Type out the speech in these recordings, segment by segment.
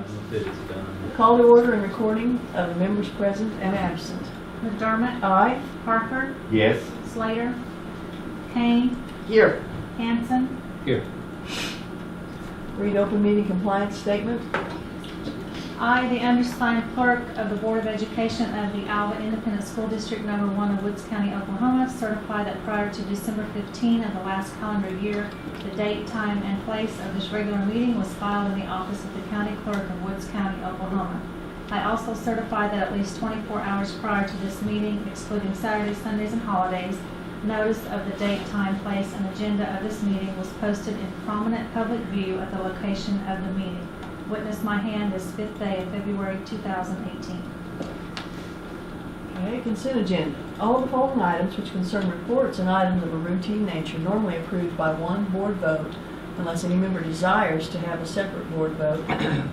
Okay. If it's done. Call to order and recording of the members present and absent. McDermott, Aye. Parker, Yes. Slater, Kane, Here. Hanson, Here. Read open meeting compliance statement. I, the undersigned clerk of the Board of Education of the Alva Independent School District Number 1 of Woods County, Oklahoma, certify that prior to December 15 of the last calendar year, the date, time, and place of this regular meeting was filed in the office of the County Clerk of Woods County, Oklahoma. I also certify that at least 24 hours prior to this meeting, excluding Saturdays, Sundays, and holidays, notice of the date, time, place, and agenda of this meeting was posted in prominent public view at the location of the meeting. Witness my hand this 5th day of February 2018. Okay, consent agenda. All the following items which concern reports and items of a routine nature normally approved by one board vote unless any member desires to have a separate board vote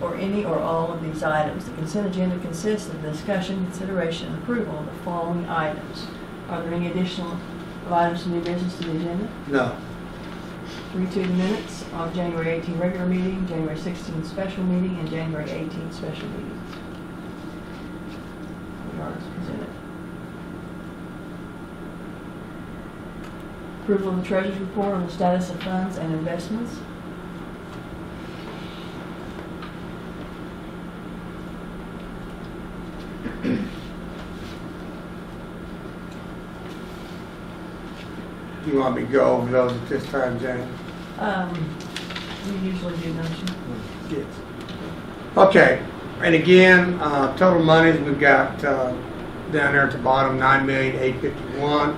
or any or all of these items. The consent agenda consists of the discussion, consideration, and approval of the following items. Are there any additional items from new business to the agenda? No. Read to the minutes of January 18 regular meeting, January 16 special meeting, and January 18 special meeting. We are as presented. Approval of the treasurer's report on the status of funds and investments. Do you want me to go over those at this time, Jane? We usually do, don't you? Yes. Okay, and again, total monies we've got down there at the bottom, $9,851,000.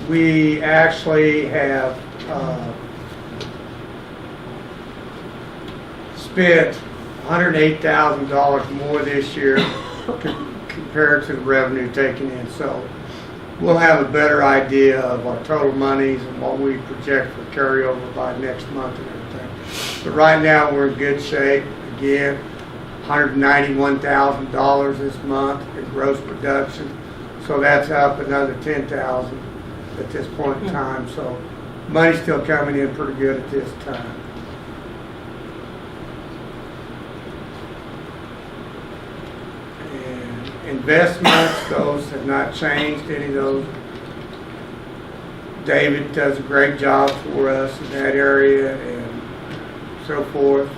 We actually have spent $108,000 more this year compared to the revenue taken in. So we'll have a better idea of our total monies and what we project for carryover by next month and everything. But right now we're in good shape. Again, $191,000 this month in gross production. So that's up another $10,000 at this point in time. So money's still coming in pretty good at this time. Investments, those have not changed, any of those. David does a great job for us in that area and so forth.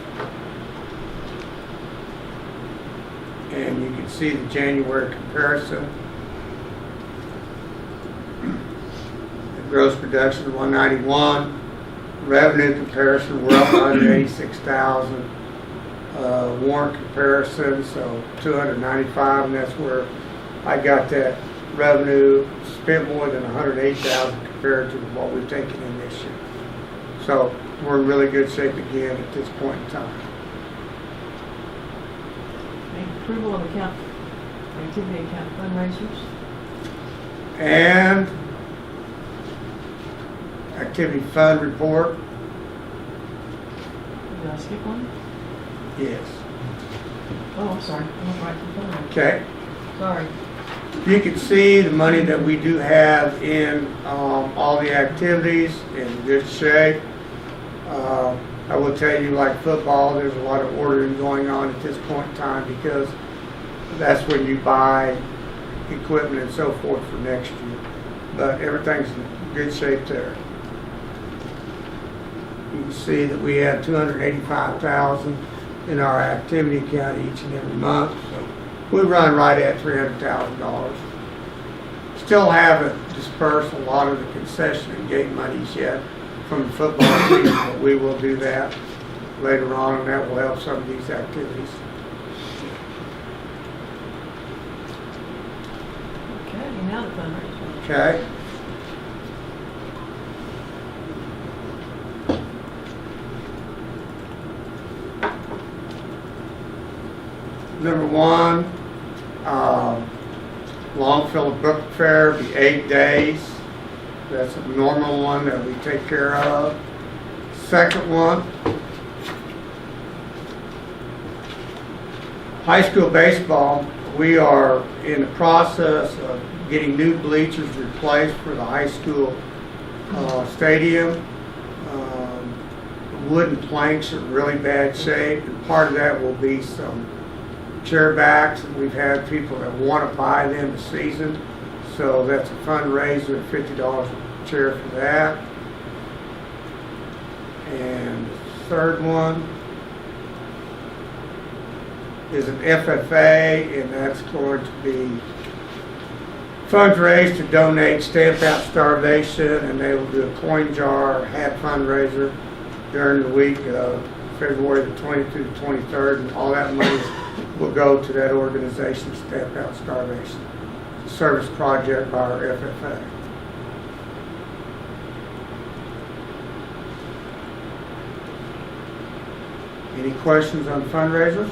And you can see the January comparison. The gross production of 191. Revenue comparison, we're up 186,000. Warrant comparison, so 295, and that's where I got that revenue spent more than 108,000 compared to what we've taken in this year. So we're in really good shape again at this point in time. Okay, approval of account, activity account fundraisers. And activity fund report. Did I skip one? Yes. Oh, I'm sorry. I went right to the phone. Okay. Sorry. You can see the money that we do have in all the activities in good shape. I will tell you, like football, there's a lot of ordering going on at this point in time because that's when you buy equipment and so forth for next year. But everything's in good shape there. You can see that we have $285,000 in our activity account each and every month. So we run right at $300,000. Still haven't dispersed a lot of the concession and gate monies yet from the football season, but we will do that later on, and that will help some of these activities. Okay, now the fundraiser. Okay. Number one, Longfellow Book Fair, be 8 days. That's a normal one that we take care of. Second one, high school baseball. We are in the process of getting new bleachers replaced for the high school stadium. wooden planks are in really bad shape, and part of that will be some chair backs, and we've had people that want to buy them this season, so that's a fundraiser, $50 a chair for that. And the third one is an FFA, and that's going to be fundraised to donate Stamp Out Starvation, and they will do a coin jar hat fundraiser during the week of February the 20th to the 23rd, and all that money will go to that organization, Stamp Out Starvation, service project by our FFA. Any questions on fundraisers?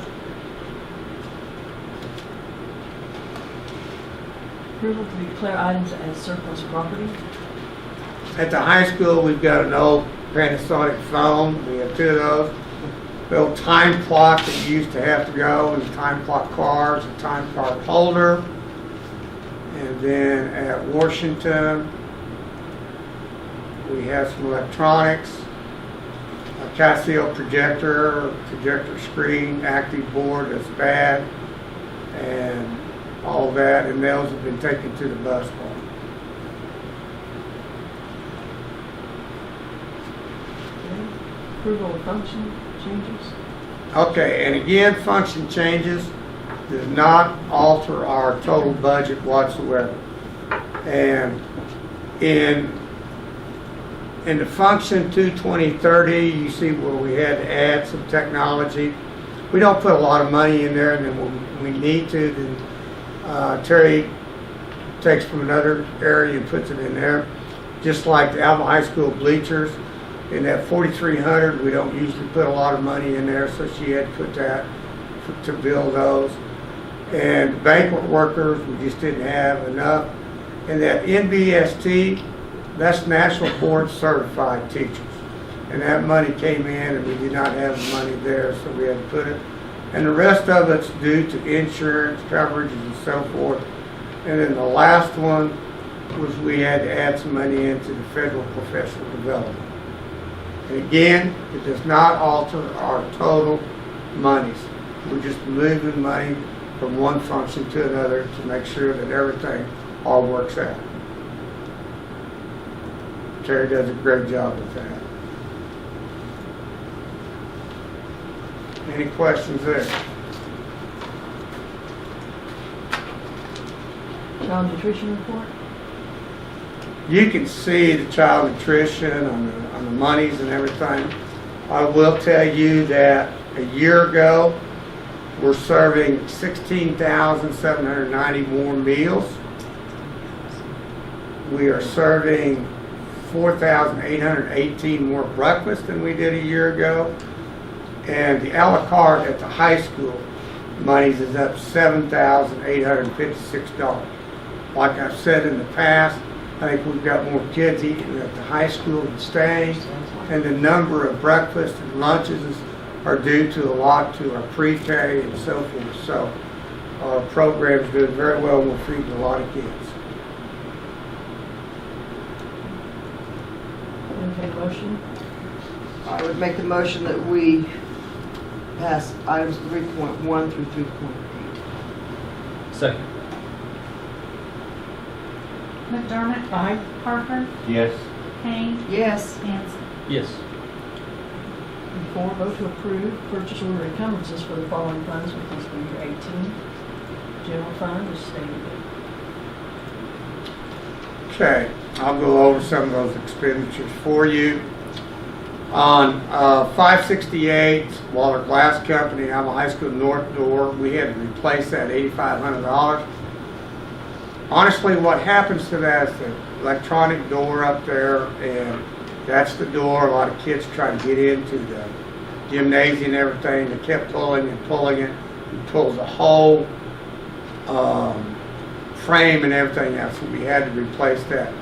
Approval to declare items as surplus property. At the high school, we've got an old Panasonic phone. We have two of those. The old time clock that used to have to go, and time clock cars, a time clock holder. And then at Washington, we have some electronics, a Casio projector screen, active board that's bad, and all that, and those have been taken to the bus barn. Okay. Approval of function changes. Okay, and again, function changes does not alter our total budget whatsoever. And in the function 22030, you see where we had to add some technology. We don't put a lot of money in there, and then when we need to, then Terry takes from another area and puts it in there. Just like the Alva High School bleachers, in that 4,300, we don't usually put a lot of money in there, so she had to put that to build those. And banquet workers, we just didn't have enough. And that NBST, that's National Board Certified Teachers. And that money came in, and we did not have the money there, so we had to put it. And the rest of it's due to insurance coverages and so forth. And then the last one was we had to add some money into the federal professional development. And again, it does not alter our total monies. We're just moving money from one function to another to make sure that everything all works out. Terry does a great job with that. Any questions there? Child nutrition report. You can see the child nutrition on the monies and everything. I will tell you that a year ago, we're serving 16,790 more meals. We are serving 4,818 more breakfasts than we did a year ago. And the a la carte at the high school monies is up $7,856. Like I've said in the past, I think we've got more kids eating at the high school than staying, and the number of breakfasts and lunches are due to a lot to our pre-K and so forth. So our program's doing very well. We're feeding a lot of kids. Okay, motion. I would make the motion that we pass items 3.1 through 3.8. Second. McDermott? Aye. Parker? Yes. Kane? Yes. Hanson? Yes. And 4, vote to approve purchase order encumbrances for the following funds for fiscal year 18. General fund is stated. Okay, I'll go over some of those expenditures for you. On 568 Waller Glass Company, Alva High School North Door, we had to replace that $8,500. Honestly, what happens to that is the electronic door up there, and that's the door a lot of kids try to get into the gymnasium and everything. They kept pulling and pulling it. It pulls the whole frame and everything out, so we had to replace that.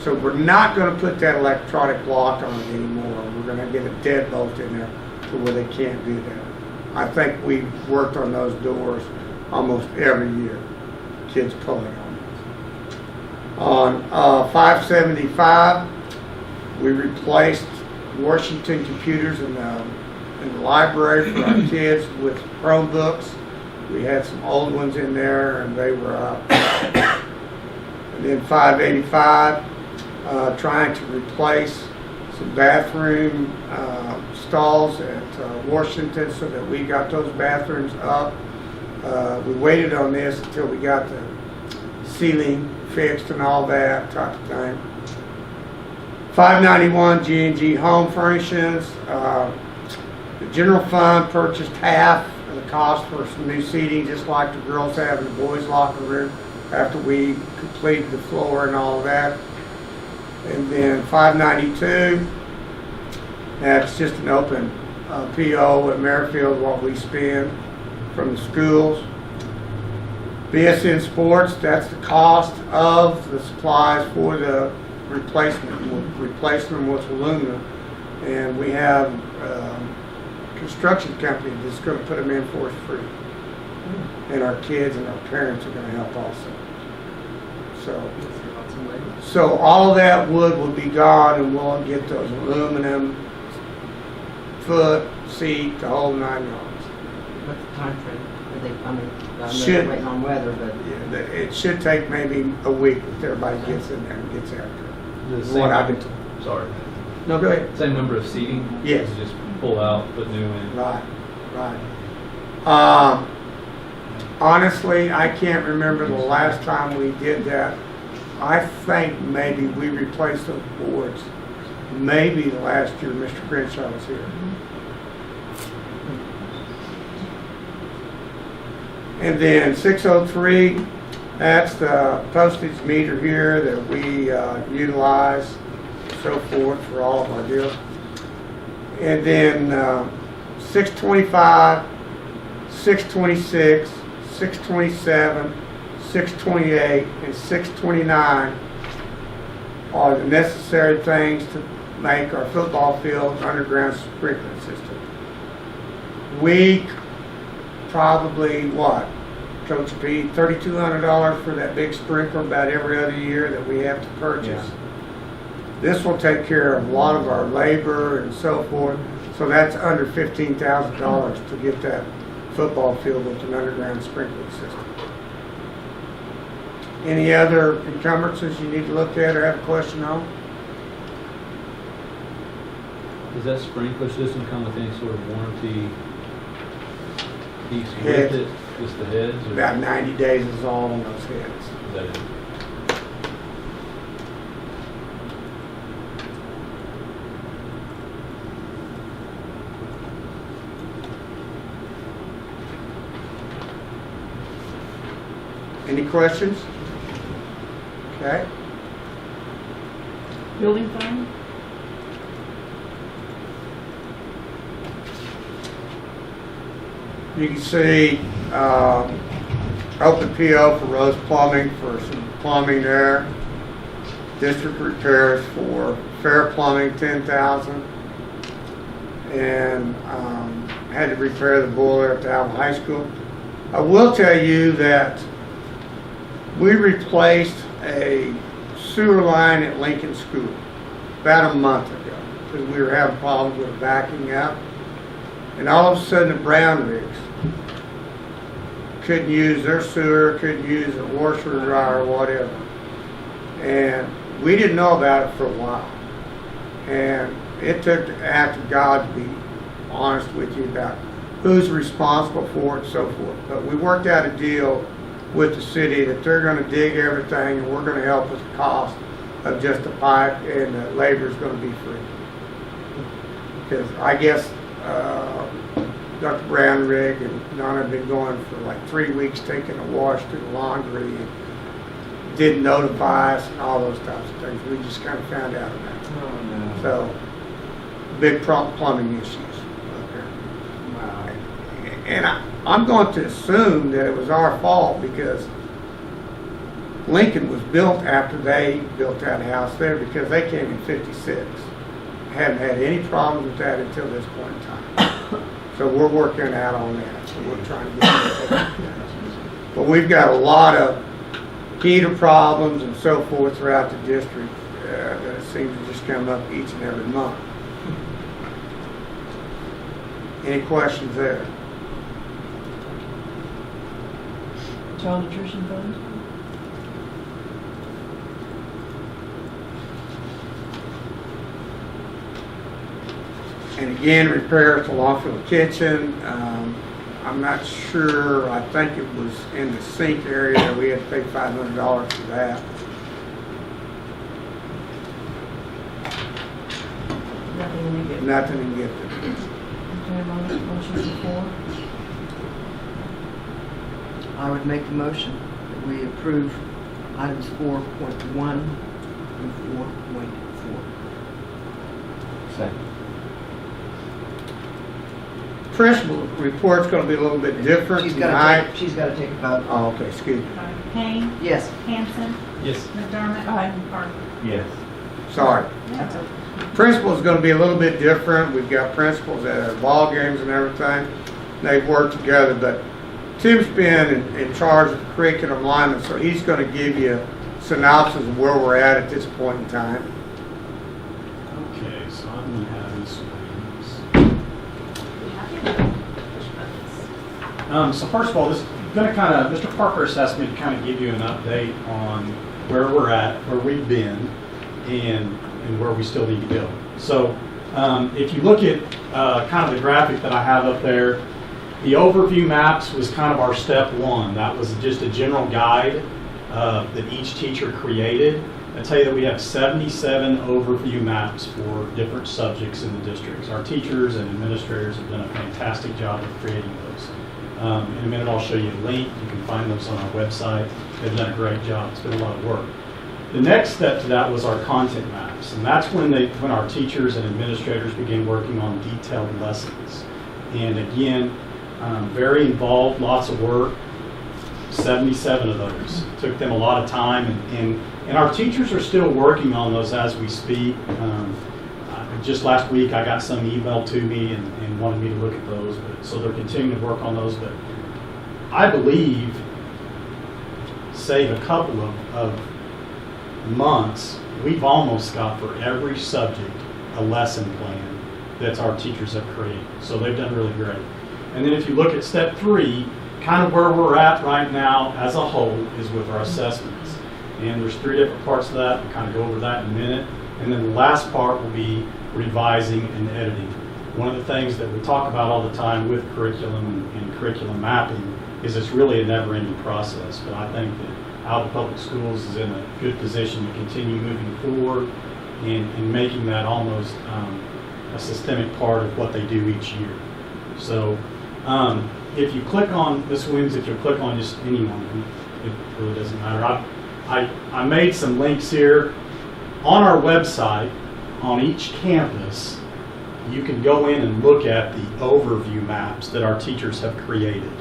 So we're not going to put that electronic lock on it anymore. We're going to get a deadbolt in there to where they can't do that. I think we've worked on those doors almost every year. Kids pulling on it. On 575, we replaced Washington computers in the library for our kids with Chromebooks. We had some old ones in there, and they were up. And then 585, trying to replace some bathroom stalls at Washington so that we got those bathrooms up. We waited on this until we got the ceiling fixed and all that type of thing. 591 G&G home furnishings. The general fund purchased half of the cost for some new seating, just like the girls have in the boys' locker room after we completed the floor and all of that. And then 592, that's just an open PO at Merrifield, what we spend from the schools. BSN Sports, that's the cost of the supplies for the replacement. We'll replace them with aluminum. And we have a construction company that's going to put them in for us free. And our kids and our parents are going to help also. So all of that wood will be gone, and we'll get those aluminum foot, seat, the whole 9 yards. What's the time frame? I know Should- they're waiting on weather, but Yeah, it should take maybe a week if everybody gets in there and gets after it. The What I've been same, sorry, No, go ahead. same number of seating? Yes. Just pull out, put new in? Right. Honestly, I can't remember the last time we did that. I think maybe we replaced those boards maybe the last year Mr. Crenshaw was here. And then 603, that's the postage meter here that we utilize, so forth, for all of our deals. And then 625, 626, 627, 628, and 629 are the necessary things to make our football field underground sprinkler system. We probably, Coach P, $3,200 for that big sprinkler about every other year that we have to purchase. Yeah. This will take care of a lot of our labor and so forth. So that's under $15,000 to get that football field with an underground sprinkler system. Any other encumbrances you need to look at or have a question on? Does that sprinkler system come with any sort of warranty piece Heads. with it? Just the heads? Or About 90 days is all on those heads. is that it? Any questions? Okay. Building fund? You can see open PO for Rose Plumbing for some plumbing there. District repairs for Fair Plumbing, $10,000. And had to repair the boiler at the Alva High School. I will tell you that we replaced a sewer line at Lincoln School about a month ago because we were having problems with backing up. And all of a sudden the Brown rigs couldn't use their sewer, couldn't use a washer or dryer or whatever. And we didn't know about it for a while. And it took the act of God to be honest with you about who's responsible for it and so forth. But we worked out a deal with the city that they're going to dig everything and we're going to help with the cost of just the pipe, and the labor is going to be free. Because I guess Dr. Brown rig and Donna have been going for like 3 weeks taking a wash to the laundry and didn't notify us and all those types of things. We just kind of found out about it. oh no. So, big plumbing issues up there. Wow. And I'm going to assume that it was our fault because Lincoln was built after they built that house there because they came in '56. Haven't had any problems with that until this point in time. So we're working out on that. So we're trying to get that. But we've got a lot of heater problems and so forth throughout the district that seem to just come up each and every month. Any questions there? Child nutrition fund? And again, repair to Lawfield Kitchen. I'm not sure, I think it was in the sink area that we had to pay $500 for that. Nothing in the gift. Nothing in gifted. Okay, motion for 4. I would make the motion that we approve items 4.1 through 4.4. Second. Principal report's going to be a little bit different tonight. She's got to take a vote. Oh, okay, excuse me. Kane, Yes. Hanson, Yes. McDermott, Aye. and Parker. Yes. Sorry. That's it. Principal's going to be a little bit different. We've got principals at our ball games and everything. They've worked together, but Tim's been in charge of the curriculum alignment, so he's going to give you a synopsis of where we're at this point in time. Okay, so I'm going to have these things. So first of all, this is going to kind of, Mr. Parker's asked me to kind of give you an update on where we're at, where we've been, and where we still need to go. So if you look at kind of the graphic that I have up there, the overview maps was kind of our step one. That was just a general guide that each teacher created. I tell you that we have 77 overview maps for different subjects in the districts. Our teachers and administrators have done a fantastic job of creating those. In a minute I'll show you a link. You can find those on our website. They've done a great job. It's been a lot of work. The next step to that was our content maps, and that's when our teachers and administrators began working on detailed lessons. And again, very involved, lots of work, 77 of those. Took them a lot of time, and our teachers are still working on those as we speak. Just last week I got some email to me and wanted me to look at those, so they're continuing to work on those. But I believe, save a couple of months, we've almost got for every subject a lesson plan that our teachers have created. So they've done really great. And then if you look at step 3, kind of where we're at right now as a whole is with our assessments. And there's 3 different parts of that. We'll kind of go over that in a minute. And then the last part will be revising and editing. One of the things that we talk about all the time with curriculum and curriculum mapping is it's really a never-ending process. But I think that Alva Public Schools is in a good position to continue moving forward and making that almost a systemic part of what they do each year. So if you click on, Ms. Williams, if you click on just any one of them, it really doesn't matter. I made some links here. On our website, on each campus, you can go in and look at the overview maps that our teachers have created.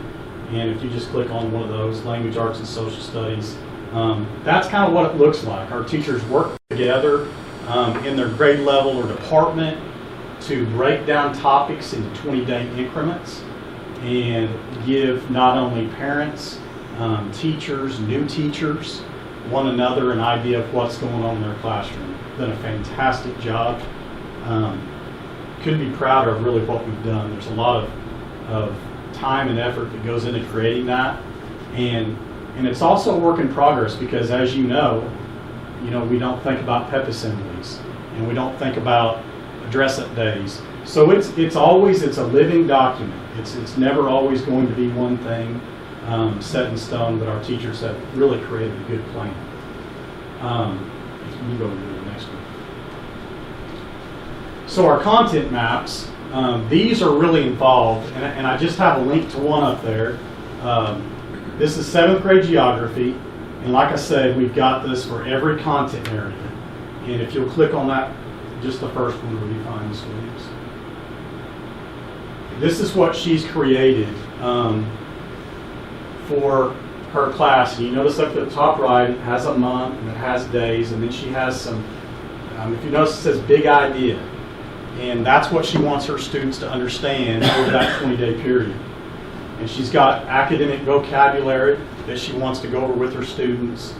And if you just click on one of those, Language Arts and Social Studies, that's kind of what it looks like. Our teachers work together in their grade level or department to break down topics into 20-day increments and give not only parents, teachers, new teachers, one another an idea of what's going on in their classroom. Done a fantastic job. Couldn't be prouder of really what we've done. There's a lot of time and effort that goes into creating that, and it's also a work in progress because, as you know, we don't think about pep assemblies and we don't think about dress-up days. So it's always a living document. It's never always going to be one thing set in stone, but our teachers have really created a good plan. If you can go to the next one. So our content maps, these are really involved, and I just have a link to one up there. This is 7th grade geography, and like I said, we've got this for every content area. And if you'll click on that, just the first one will be fine, Ms. Williams. This is what she's created for her class. And you notice up at the top right, it has a month and it has days, and then she has some, if you notice, it says big idea. And that's what she wants her students to understand over that 20-day period. And she's got academic vocabulary that she wants to go over with her students.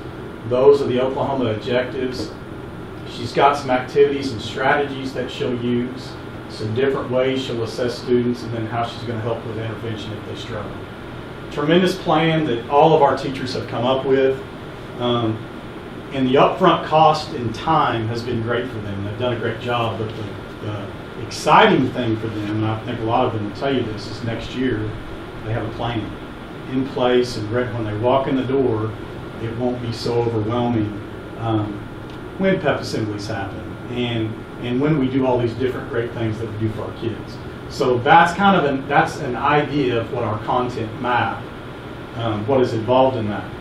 Those are the Oklahoma objectives. She's got some activities and strategies that she'll use. some different ways she'll assess students, and then how she's going to help with intervention if they struggle. Tremendous plan that all of our teachers have come up with. And the upfront cost and time has been great for them. They've done a great job, but the exciting thing for them, and I think a lot of them will tell you this, is next year they have a plan in place, and when they walk in the door, it won't be so overwhelming when PEP assemblies happen and when we do all these different great things that we do for our kids. So that's kind of that's an idea of what our content map, what is involved in that.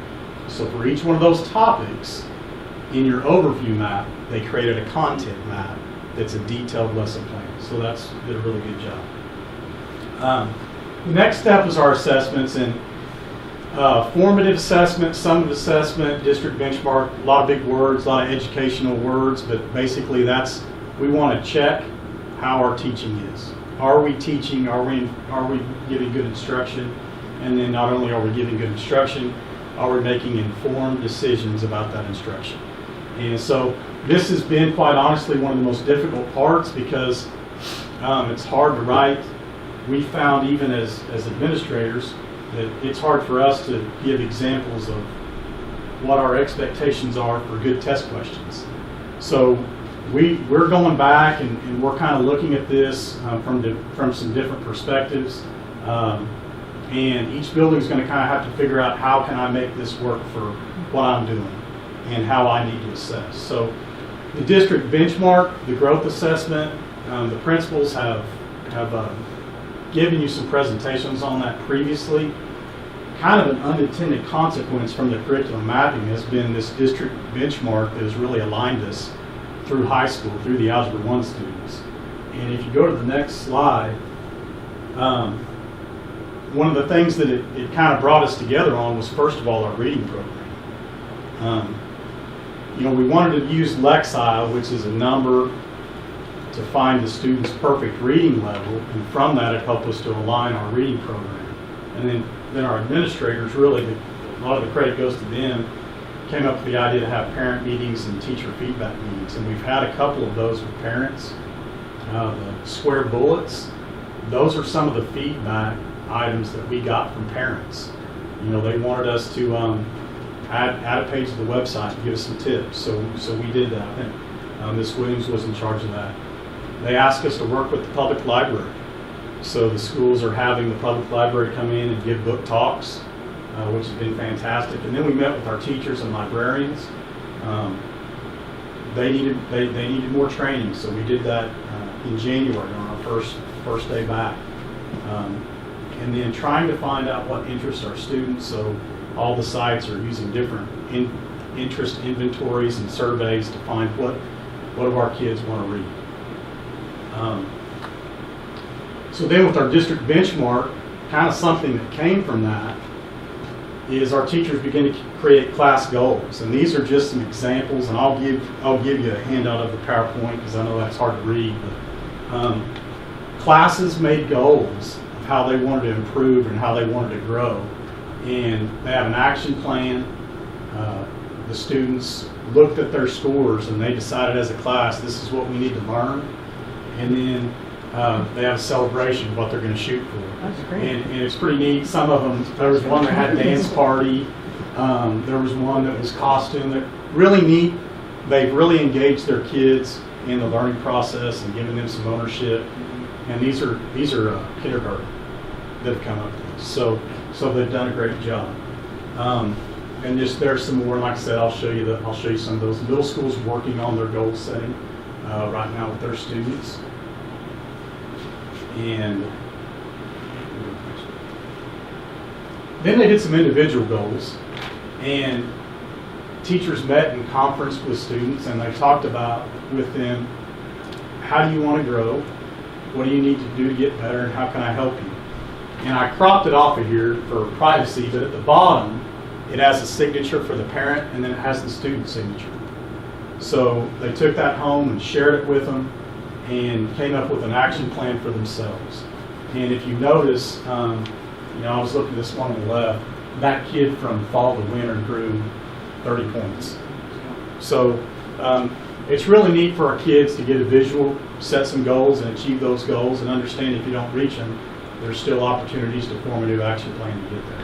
So for each one of those topics, in your overview map, they created a content map that's a detailed lesson plan. So that's did a really good job. The next step is our assessments, and formative assessment, summative assessment, district benchmark, a lot of big words, a lot of educational words, but basically we want to check how our teaching is. Are we teaching? Are we giving good instruction? And then not only are we giving good instruction, are we making informed decisions about that instruction? And so this has been, quite honestly, one of the most difficult parts because it's hard to write. We found, even as administrators, that it's hard for us to give examples of what our expectations are for good test questions. So we're going back and we're kind of looking at this from some different perspectives. And each building is going to kind of have to figure out how can I make this work for what I'm doing and how I need to assess. So the district benchmark, the growth assessment, the principals have given you some presentations on that previously. Kind of an unintended consequence from the curriculum mapping has been this district benchmark that has really aligned us through high school, through the Algebra 1 students. And if you go to the next slide, one of the things that it kind of brought us together on was, first of all, our reading program. We wanted to use Lexile, which is a number to find the student's perfect reading level, and from that it helped us to align our reading program. And then our administrators, really, a lot of the credit goes to them, came up with the idea to have parent meetings and teacher feedback meetings. And we've had a couple of those with parents. The square bullets, those are some of the feedback items that we got from parents. They wanted us to add a page to the website and give us some tips. So we did that. I think Ms. Williams was in charge of that. They asked us to work with the public library. So the schools are having the public library come in and give book talks, which has been fantastic. And then we met with our teachers and librarians. They needed more training, so we did that in January on our first day back. And then trying to find out what interests our students. So all the sites are using different interest inventories and surveys to find what do our kids want to read. So then with our district benchmark, kind of something that came from that is our teachers begin to create class goals. And these are just some examples, and I'll give you a handout of the PowerPoint because I know that's hard to read. But classes made goals of how they wanted to improve and how they wanted to grow. And they have an action plan. The students looked at their scores and they decided as a class, this is what we need to learn. And then they have a celebration of what they're going to shoot for. That's great. And it's pretty neat. Some of them, there was one that had a dance party. There was one that was costume. They're really neat. They've really engaged their kids in the learning process and given them some ownership. And these are kindergarten that have come up with this. So they've done a great job. And just there's some more. Like I said, I'll show you some of those. Middle schools working on their goal setting right now with their students. And then they did some individual goals, and teachers met and conferenced with students, and they talked about with them, how do you want to grow? What do you need to do to get better, and how can I help you? And I cropped it off of here for privacy, but at the bottom, it has a signature for the parent, and then it has the student signature. So they took that home and shared it with them, and came up with an action plan for themselves. And if you notice, I was looking at this one on the left, that kid from fall to winter grew 30 points. So it's really neat for our kids to get a visual, set some goals and achieve those goals, and understand if you don't reach them, there's still opportunities to form a new action plan to get there.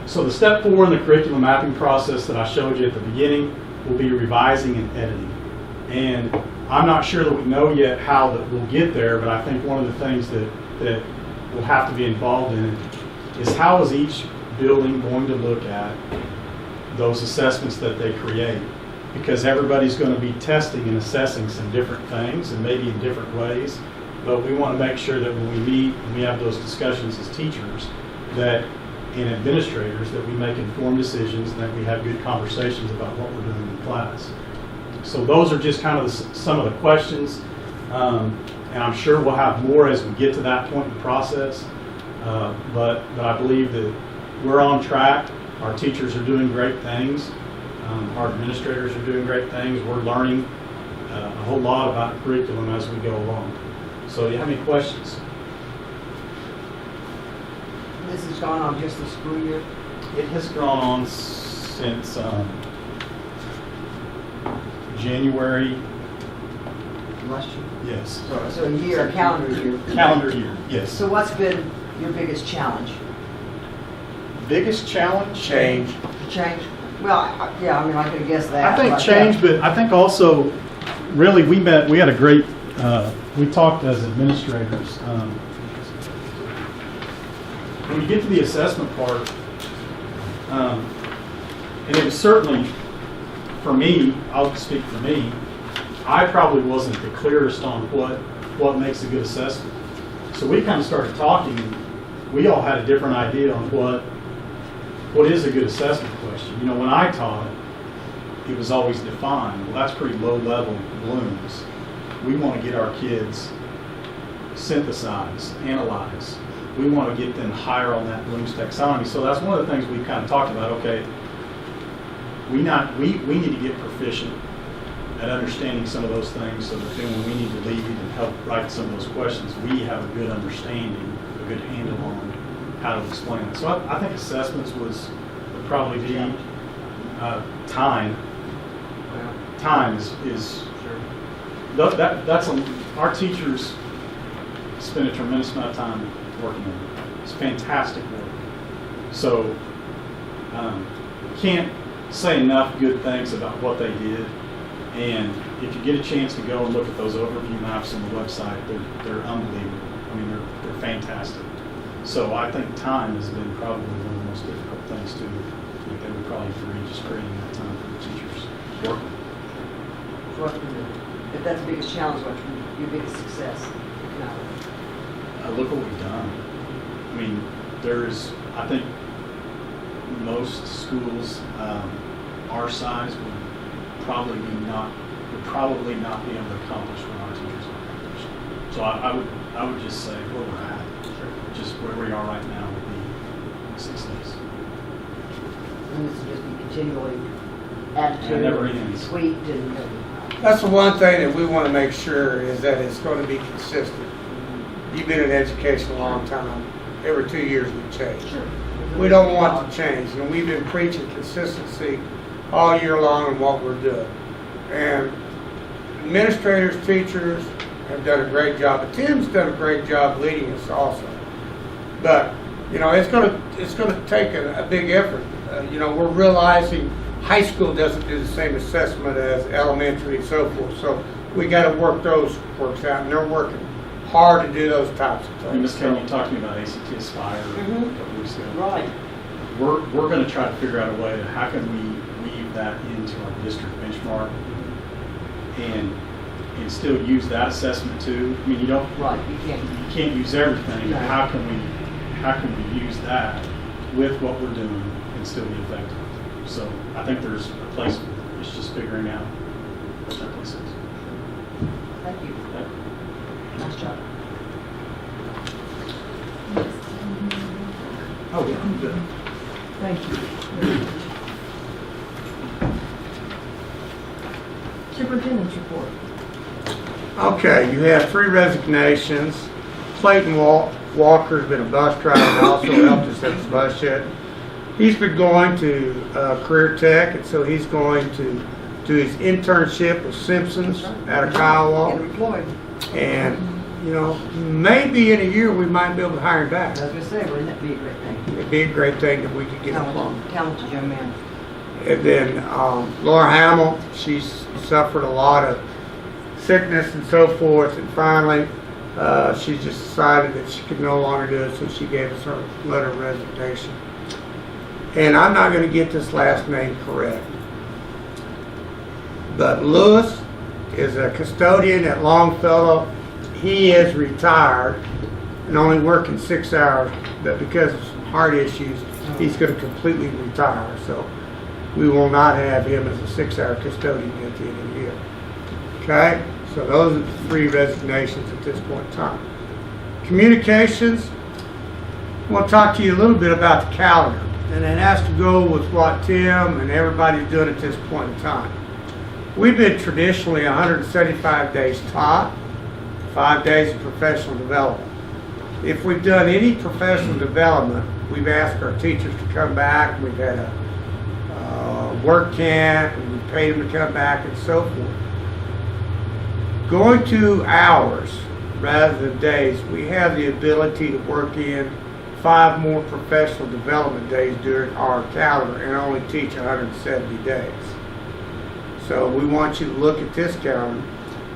So the step 4 in the curriculum mapping process that I showed you at the beginning will be revising and editing. And I'm not sure that we know yet how that we'll get there, but I think one of the things that will have to be involved in it is how is each building going to look at those assessments that they create, because everybody's going to be testing and assessing some different things and maybe in different ways, but we want to make sure that when we meet and we have those discussions as teachers that and administrators that we make informed decisions and that we have good conversations about what we're doing in class. So those are just kind of some of the questions, and I'm sure we'll have more as we get to that point in the process, but I believe that we're on track. Our teachers are doing great things. Our administrators are doing great things. We're learning a whole lot about curriculum as we go along. So do you have any questions? This has gone on just the school year? It has gone on since January. Last year? Yes. So a year, a calendar year. Calendar year, yes. So what's been your biggest challenge? Biggest challenge? Change. Change? Well, yeah, I mean, I could guess that. I think change, but I think also, really, we had a great, we talked as administrators. When you get to the assessment part, and it was certainly, for me, I'll speak for me, I probably wasn't the clearest on what makes a good assessment. So we kind of started talking, and we all had a different idea on what is a good assessment question. You know, when I taught, it was always defined. Well, that's pretty low level balloons. We want to get our kids synthesize, analyze. We want to get them higher on that Bloom's taxonomy. So that's one of the things we've kind of talked about. Okay, we need to get proficient at understanding some of those things, so that then when we need to lead and help write some of those questions, we have a good understanding, a good handle on how to explain it. So I think assessments would probably be time. Time is that's our teachers spend a tremendous amount of time working on it. It's fantastic work. So can't say enough good things about what they did. And if you get a chance to go and look at those overview maps on the website, they're unbelievable. I mean, they're fantastic. So I think time has been probably one of the most difficult things to do. I think they would probably agree, just creating that time for the teachers working. If that's the biggest challenge, what's your biggest success? No. Look what we've done. I mean, I think most schools our size would probably not be able to accomplish what our teachers are accomplishing. So I would just say where we're at, just where we are right now would be success. And this will just be continually added It never to, ends. tweaked, and That's the one thing that we want to make sure is that it's going to be consistent. You've been in education a long time. Every 2 years we change. We don't want to change, and we've been preaching consistency all year long in what we're doing. And administrators, teachers have done a great job. But Tim's done a great job leading us also. But you know, it's going to take a big effort. You know, we're realizing high school doesn't do the same assessment as elementary and so forth. So we got to work those works out, and they're working hard to do those types of things. Ms. Kane, you talked to me about ACT Aspire a couple weeks ago. right. We're going to try to figure out a way to how can we weave that into our district benchmark and still use that assessment too. I mean, you don't. Right, you can't use everything. No. How can we use that with what we're doing and still be effective? So I think there's a place for it. It's just figuring out what that place is. Thank you. Nice job. Oh, yeah, good. Thank you. Superintendent's report. Okay, you have 3 resignations. Clayton Walker's been a bus driver and also helped us at the bus shed. He's been going to Career Tech, and so he's going to to his internship with Simpsons out of Get Kiowa. him employed. And, you know, maybe in a year we might be able to hire him back. I was gonna say, wouldn't that be a great thing? It'd be a great thing if we could get him employed. Talented young man. And then Laura Hamill, she's suffered a lot of sickness and so forth, and finally she just decided that she could no longer do it, so she gave us her letter of resignation. And I'm not going to get this last name correct, but Lewis is a custodian at Longfellow. He is retired and only working 6 hours, but because of some heart issues, he's going to completely retire. So we will not have him as a 6-hour custodian at the end of the year. Okay? So those are the 3 resignations at this point in time. Communications, I want to talk to you a little bit about the calendar. And it has to go with what Tim and everybody's doing at this point in time. We've been traditionally 175 days taught, 5 days of professional development. If we've done any professional development, we've asked our teachers to come back. We've had a work camp, and we paid them to come back and so forth. Going to hours rather than days, we have the ability to work in 5 more professional development days during our calendar and only teach 170 days. So we want you to look at this calendar.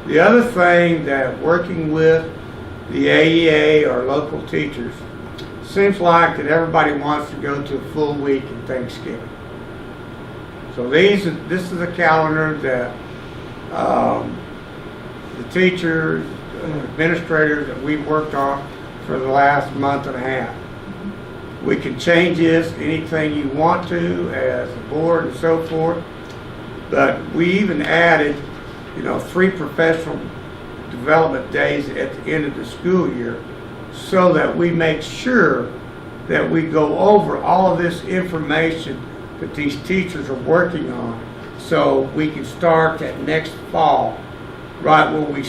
The other thing that working with the AEA or local teachers, seems like that everybody wants to go to a full week in Thanksgiving. So this is a calendar that the teachers, administrators that we've worked on for the last month and a half. We can change this anything you want to as a board and so forth, but we even added, 3 professional development days at the end of the school year so that we make sure that we go over all of this information that these teachers are working on so we can start that next fall right where we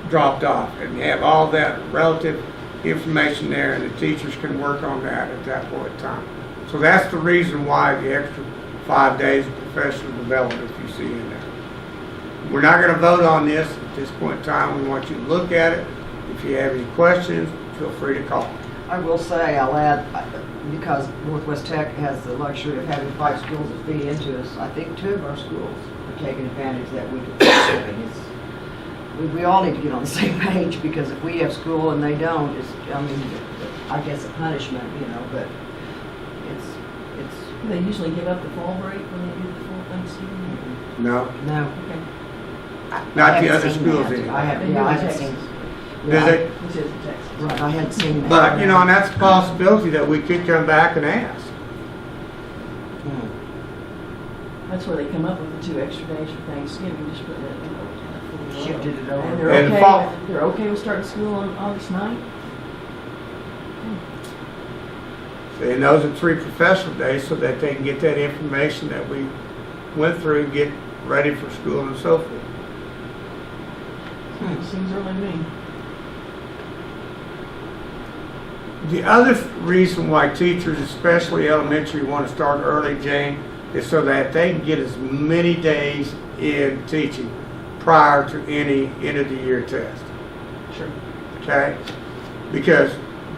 dropped off and have all that relative information there, and the teachers can work on that at that point in time. So that's the reason why the extra 5 days of professional development you see in there. We're not going to vote on this at this point in time. We want you to look at it. If you have any questions, feel free to call. I will say, I'll add, because Northwest Tech has the luxury of having 5 schools that feed into us, I think 2 of our schools are taking advantage of that week of Thanksgiving. We all need to get on the same page, because if we have school and they don't, I guess a punishment, but it's. Do they usually give up the fall break when they do the full Thanksgiving? No, No. Okay. not the other schools anyway. I haven't seen. Do they? Which is in Texas. Right, I hadn't seen that. But, and that's a possibility that we could come back and ask. Hmm. That's where they come up with the 2 extra days for Thanksgiving, just put it, Shifted it And over. they're And okay, fall- they're okay with starting school on August 9th? And those are 3 professional days so that they can get that information that we went through and get ready for school and so forth. Seems early to me. The other reason why teachers, especially elementary, want to start early, Jane, is so that they can get as many days in teaching prior to any end-of-the-year test. Sure. Okay? Because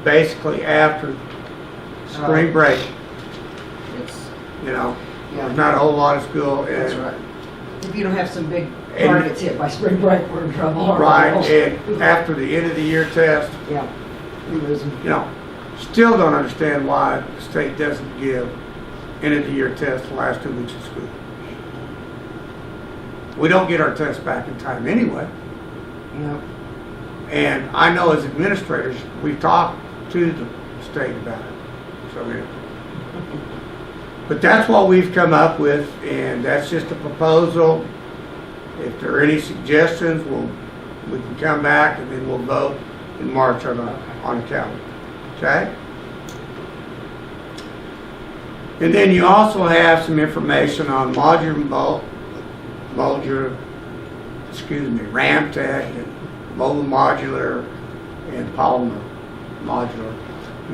basically after spring break, It's, there's yeah, not a whole lot of school. that's and- right. If you don't have some big And- targets hit by spring break, we're in trouble. Right, and after the end-of-the-year test, Yeah, we lose them. still don't understand why the state doesn't give end-of-the-year tests the last 2 weeks of school. We don't get our tests back in time anyway. And I know as administrators, we talk to the state about it. So, but that's what we've come up with, and that's just a proposal. If there are any suggestions, we can come back and then we'll vote in March on the calendar. Okay? And then you also have some information on Ramtech and mobile modular and polymer modular.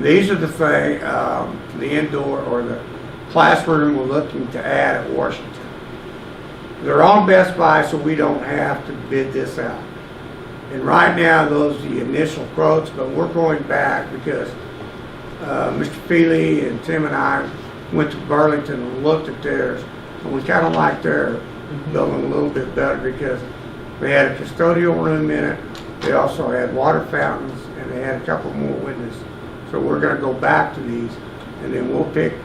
These are the indoor or the classroom we're looking to add at Washington. They're on Best Buy, so we don't have to bid this out. And right now, those are the initial quotes, but we're going back because Mr. Feely and Tim and I went to Burlington and looked at theirs, and we kind of like their building a little bit better because they had a custodial room in it. They also had water fountains, and they had a couple more windows. So we're going to go back to these, and then we'll pick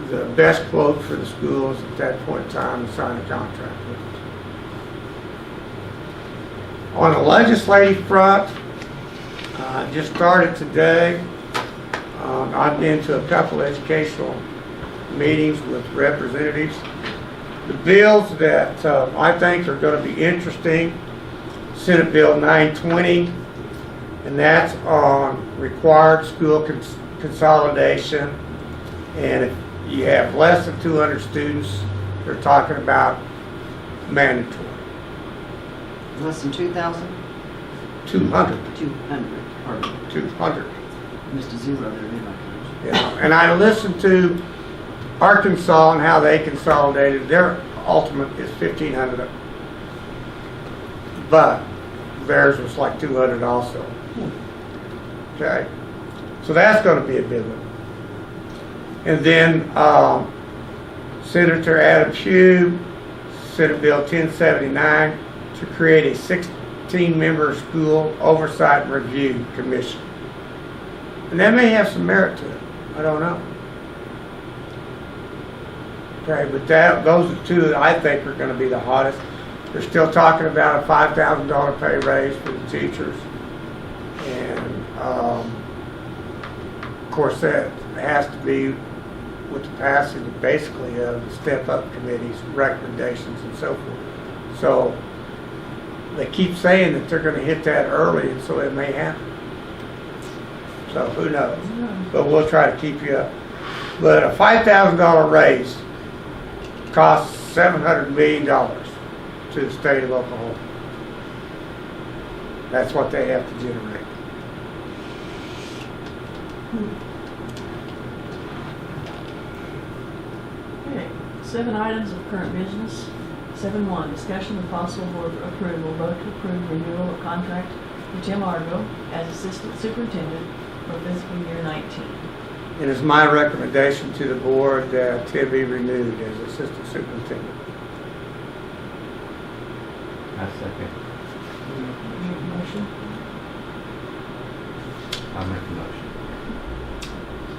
the best quote for the schools at that point in time and sign a contract with them. On the legislative front, just started today. I've been to a couple educational meetings with representatives. The bills that I think are going to be interesting, Senate Bill 920, and that's on required school consolidation. And if you have less than 200 students, they're talking about mandatory. Less than 2,000? 200. 200, pardon. 200. Missed a zero there, didn't I? Yeah. And I listened to Arkansas and how they consolidated. Their ultimate is 1,500. But theirs was like 200 also. Okay? So that's going to be a big one. And then Senator Adam Pugh, Senate Bill 1079, to create a 16-member school oversight and review commission. And that may have some merit to it. I don't know. Okay, but those are two that I think are going to be the hottest. They're still talking about a $5,000 pay raise for the teachers. And, of course, that has to be with the passage, basically, of the step-up committee's recommendations and so forth. So they keep saying that they're going to hit that early, and so it may happen. So who knows? But we'll try to keep you up. But a $5,000 raise costs $700 million to the state of Oklahoma. That's what they have to generate. Okay, 7 items of current business. 7.1, discussion with possible board approval, vote to approve renewal of contract with Tim Argo as Assistant Superintendent for fiscal year 19. It is my recommendation to the board that Tim be renewed as Assistant Superintendent. I second. Make a motion. I'll make a motion.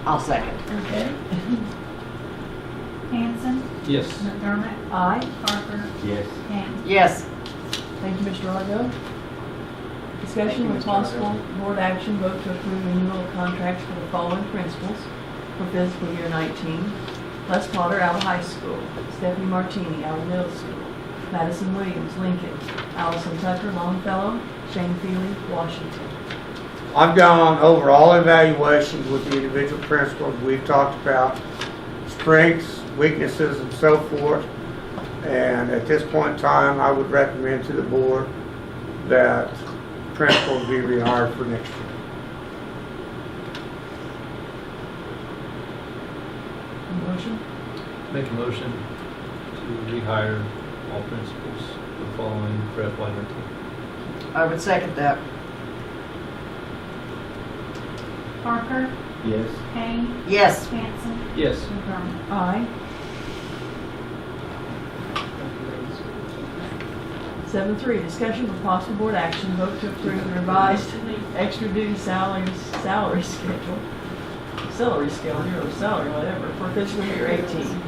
I'll second. Okay. Hanson, Yes. McDermott, Aye. Parker, Yes. Ham. Yes. Thank you, Mr. Argo. Discussion with possible board action, vote to approve renewal of contracts for the following principals for fiscal year 19. Les Potter, Alva High School. Stephanie Martini, Alva Middle School. Madison Williams, Lincoln. Allison Tucker, Longfellow. Shane Feely, Washington. I've gone over all evaluations with the individual principals. We've talked about strengths, weaknesses, and so forth. And at this point in time, I would recommend to the board that principals be rehired for next year. Motion? Make a motion to rehire all principals for the following for FY19. I would second that. Parker, Yes. Kane, Yes. Hanson, Yes. McDermott. Aye. 7.3, discussion with possible board action, vote to approve the revised extra duty salary schedule, salary, whatever, for fiscal year 18.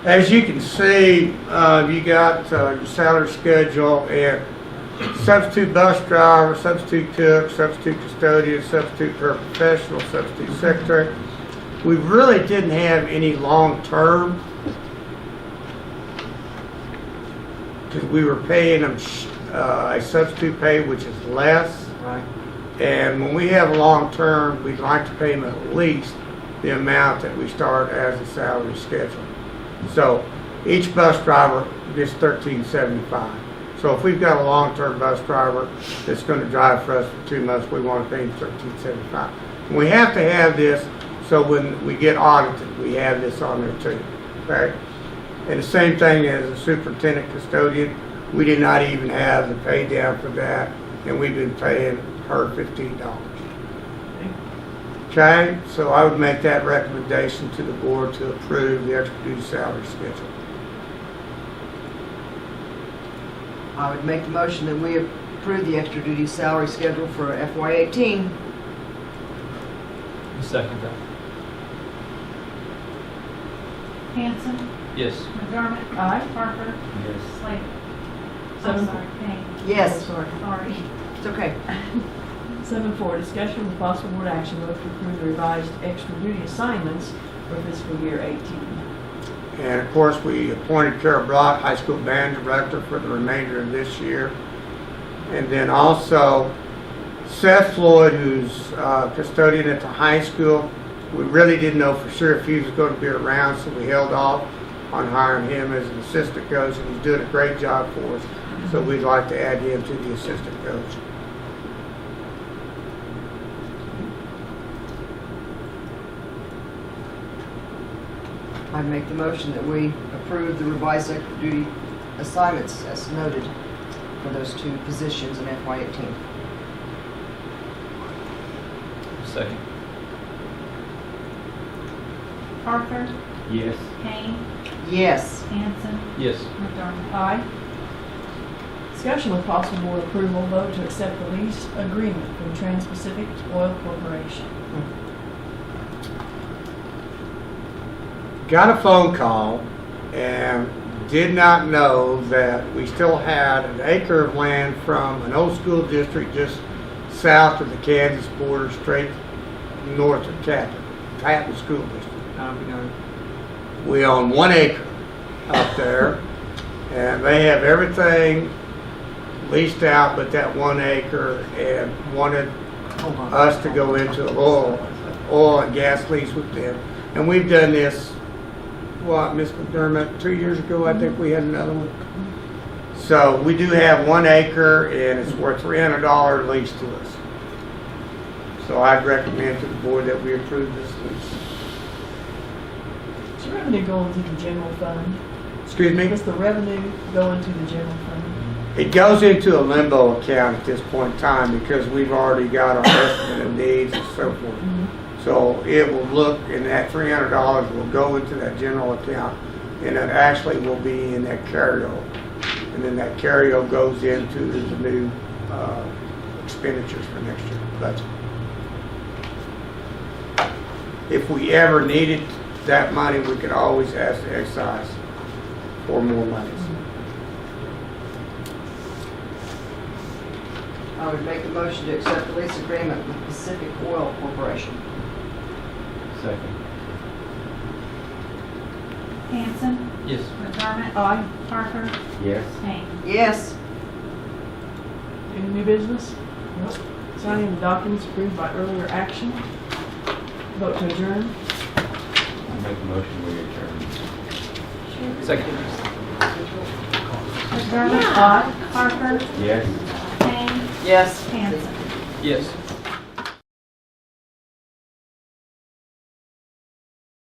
As you can see, you got your salary schedule and substitute bus driver, substitute cook, substitute custodian, substitute paraprofessional, substitute secretary. We really didn't have any long-term because we were paying them a substitute pay, which is less. Right. And when we have long-term, we'd like to pay them at least the amount that we start as a salary schedule. So each bus driver gets $13.75. So if we've got a long-term bus driver that's going to drive for us for 2 months, we want to pay him $13.75. And we have to have this so when we get audited, we have this on there too. Okay? And the same thing as the superintendent custodian, we did not even have the pay down for that, and we've been paying her $15. Okay, so I would make that recommendation to the board to approve the extra duty salary schedule. I would make the motion that we approve the extra duty salary schedule for FY18. Second that. Hanson, Yes. McDermott. Aye. Parker, Yes. Slater. Seven. I'm sorry, Kane. Yes, Sorry. Sorry. it's okay. 7.4, discussion with possible board action vote to approve the revised extra duty assignments for fiscal year 18. And of course, we appointed Carol Brock, high school band director, for the remainder of this year. And then also Seth Floyd, who's custodian at the high school. We really didn't know for sure if he was going to be around, so we held off on hiring him as an assistant coach, and he's doing a great job for us. So we'd like to add him to the assistant coach. I make the motion that we approve the revised extra duty assignments as noted for those two positions in FY18. Second. Parker, Yes. Kane, Yes. Hanson, Yes. McDermott. Aye. Discussion with possible board approval vote to accept the lease agreement from Trans-Pacific Oil Corporation. Got a phone call and did not know that we still had an acre of land from an old school district just south of the Kansas border, straight north of Tatton School District. We own 1 acre up there, and they have everything leased out but that 1 acre, and wanted Hold on. us to go into oil and gas lease with them. And we've done this, what, Ms. McDermott, 2 years ago, I think we had another one. So we do have 1 acre, and it's worth $300 lease to us. So I'd recommend to the board that we approve this lease. Does the revenue go into the general fund? Excuse me? Does the revenue go into the general fund? It goes into a limbo account at this point in time because we've already got our estimate of needs and so forth. So it will look, and that $300 will go into that general account, and it actually will be in that carryover. And then that carryover goes into the new expenditures for next year budget. If we ever needed that money, we could always ask the excise for more monies. I would make the motion to accept the lease agreement with Pacific Oil Corporation. Second. Hanson, Yes. McDermott. Aye. Parker, Yes. Kane. Yes. Any new business? Nope. Signing the documents approved by earlier action. Vote to adjourn. I make a motion we adjourn. Second. McDermott. Aye. Parker, Yes. Kane, Yes. Hanson. Yes.